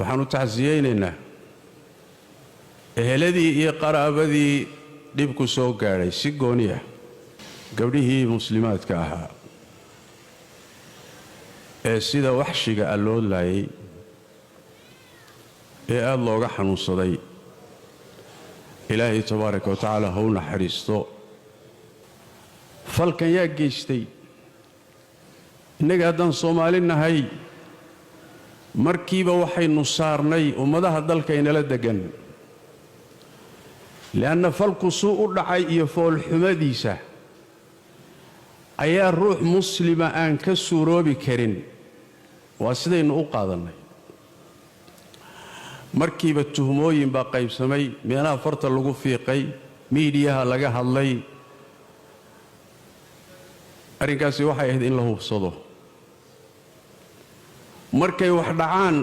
waxaanu tacsiyeynaa eheladii iyo qaraabadii dhibku soo gaaray si gooni ah gabdhihii muslimaadka ahaa ee sida waxshiga loo laayay ee aad looga xanuunsaday ilaahay tabaaraka wa tacaala ha u naxariisto falkan yaa geystay innaga haddaan Soomaali nahay markiiba waxaynu saarnay ummadaha dalka inala degan لأن فالكو سوء دعي يفول حمديسة أيا روح مسلمة أن كسورو بكرين واسدين أقاضنا مركبة تهموين باقي بسمي مينا فرط اللقو فيقي ميدياها لقاها اللي أرنكاسي وحا يهدين له بصده مركي وحدعان